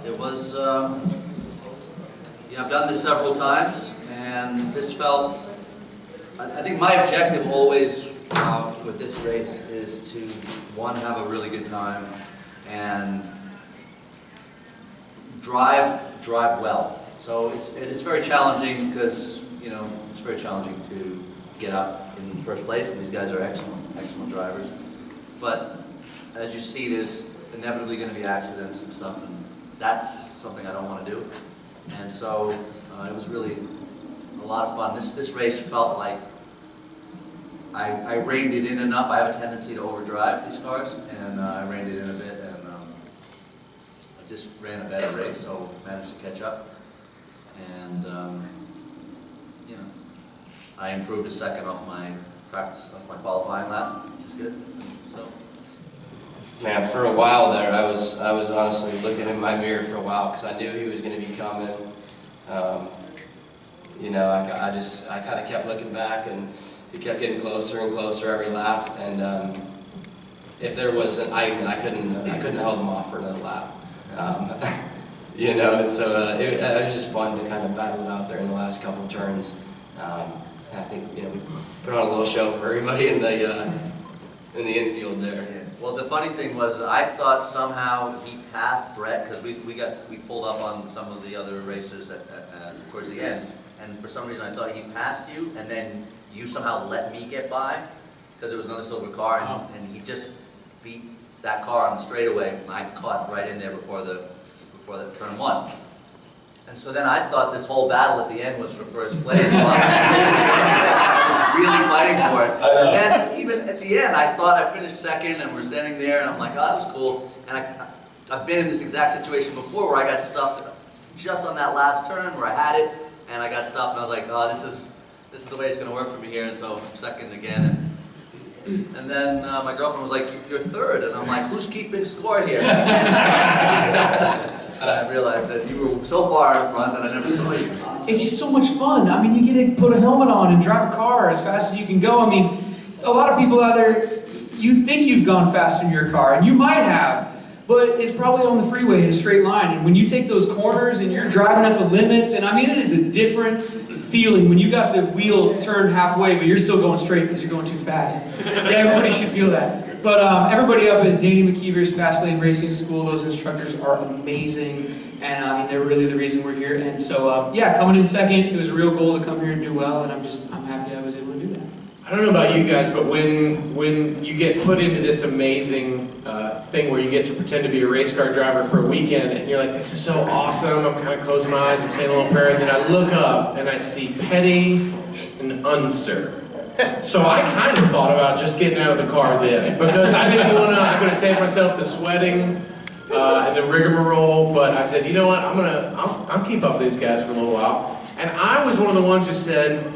It was, I've done this several times, and this felt, I think my objective always with this race is to, one, have a really good time, and drive well. So it's very challenging because, it's very challenging to get up in first place, and these guys are excellent drivers. But as you see, there's inevitably going to be accidents and stuff, and that's something I don't want to do. And so it was really a lot of fun. This race felt like I reined it in enough. I have a tendency to overdrive these cars, and I reined it in a bit, and I just ran a better race, so managed to catch up. And I improved a second off my qualifying lap, which is good. So. Man, for a while there, I was honestly looking in my mirror for a while because I knew he was going to be coming. I kind of kept looking back, and he kept getting closer and closer every lap. And if there was an item, I couldn't hold him off for another lap. And so it was just fun to kind of battle it out there in the last couple of turns. I think we put on a little show for everybody in the infield there. Yeah. Well, the funny thing was, I thought somehow he passed Brett because we pulled up on some of the other racers towards the end, and for some reason I thought he passed you, and then you somehow let me get by because there was another silver car, and he just beat that car on the straightaway. And I caught right in there before the turn one. And so then I thought this whole battle at the end was for first place. So I was really fighting for it. And then even at the end, I thought I finished second, and we're standing there, and I'm like, oh, that was cool. And I've been in this exact situation before where I got stuffed just on that last turn where I had it, and I got stopped, and I was like, oh, this is the way it's going to work for me here. And so I'm second again. And then my girlfriend was like, you're third. And I'm like, who's keeping score here? And I realized that you were so far in front that I never saw you. It's just so much fun. I mean, you get to put a helmet on and drive a car as fast as you can go. I mean, a lot of people out there, you think you've gone fast in your car, and you might have, but it's probably on the freeway in a straight line. And when you take those corners and you're driving at the limits, and I mean, it is a different feeling when you got the wheel turned halfway, but you're still going straight because you're going too fast. Yeah, everybody should feel that. But everybody up at Danny McKeever's Fast Lane Racing School, those instructors are amazing, and I mean, they're really the reason we're here. And so, coming in second, it was a real goal to come here and do well, and I'm happy I was able to do that. I don't know about you guys, but when you get put into this amazing thing where you get to pretend to be a race car driver for a weekend, and you're like, this is so awesome, I'm kind of closing my eyes, I'm saying a little prayer, and then I look up and I see Petty and Unser. So I kind of thought about just getting out of the car then, because I didn't want to, I could have saved myself the sweating and the rigmarole, but I said, you know what, I'll keep up with these guys for a little while. And I was one of the ones who said,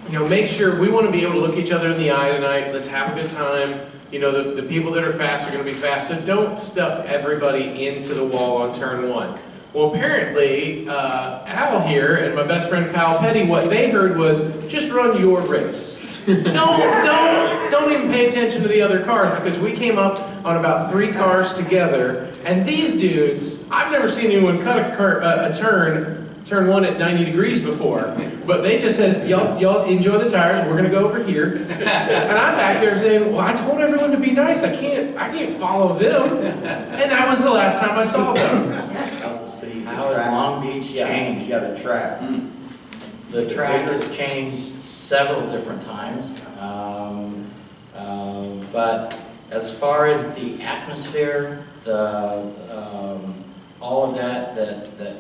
make sure we want to be able to look each other in the eye tonight. Let's have a good time. The people that are fast are going to be fast. So don't stuff everybody into the wall on turn one. Well, apparently, Al here and my best friend Kyle Petty, what they heard was, just run your race. Don't even pay attention to the other cars, because we came up on about 3 cars together, and these dudes, I've never seen anyone cut a turn one at 90 degrees before, but they just said, y'all enjoy the tires, we're going to go over here. And I'm back there saying, well, I told everyone to be nice, I can't follow them. And that was the last time I saw them. How has Long Beach changed? Yeah, the track. The track has changed several different times. But as far as the atmosphere, all of that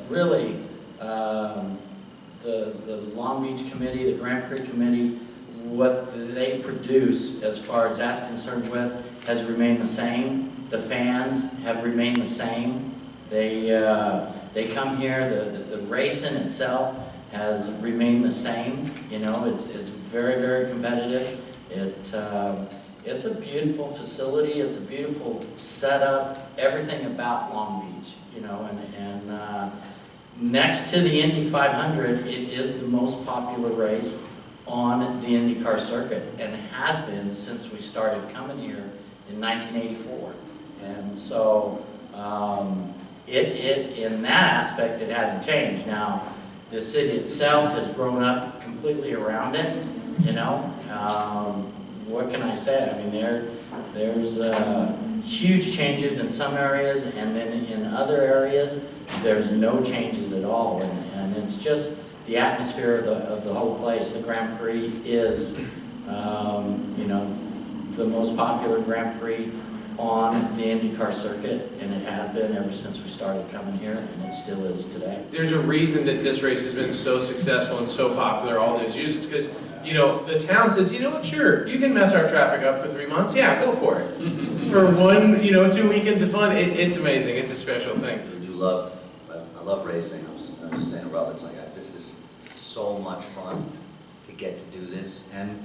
really, the Long Beach Committee, the Grand Prix Committee, what they produce as far as that's concerned with has remained the same. The fans have remained the same. They come here, the racing itself has remained the same. It's very, very competitive. It's a beautiful facility. It's a beautiful setup. Everything about Long Beach, and next to the Indy 500, it is the most popular race on the IndyCar circuit, and has been since we started coming here in 1984. And so in that aspect, it hasn't changed. Now, the city itself has grown up completely around it, you know? What can I say? I mean, there's huge changes in some areas, and then in other areas, there's no changes at all. And it's just the atmosphere of the whole place. The Grand Prix is, you know, the most popular Grand Prix on the IndyCar circuit, and it has been ever since we started coming here, and it still is today. There's a reason that this race has been so successful and so popular all those years. It's because, you know, the town says, you know what, sure, you can mess our traffic up for 3 months. Yeah, go for it. For 1, you know, 2 weekends of fun, it's amazing. It's a special thing. I love racing. I was just saying to Rutledge, like, this is so much fun to get to do this. And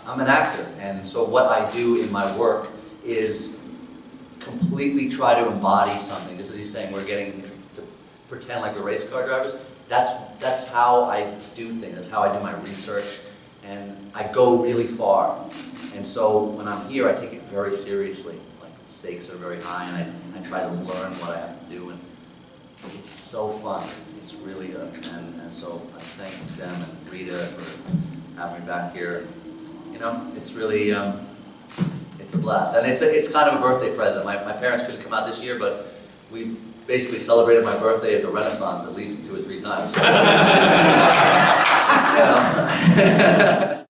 I'm an actor, and so what I do in my work is completely try to embody something. Just as he's saying, we're getting to pretend like the race car drivers. That's how I do things. That's how I do my research, and I go really far. And so when I'm here, I take it very seriously. Like, the stakes are very high, and I try to learn what I have to do, and it's so fun. It's really good. And so I thank them and Rita for having me back here. You know, it's really it's a blast, and it's kind of a birthday present. My parents couldn't come out this year, but we basically celebrated my birthday at the Renaissance at least 2 or 3 times. So, you know.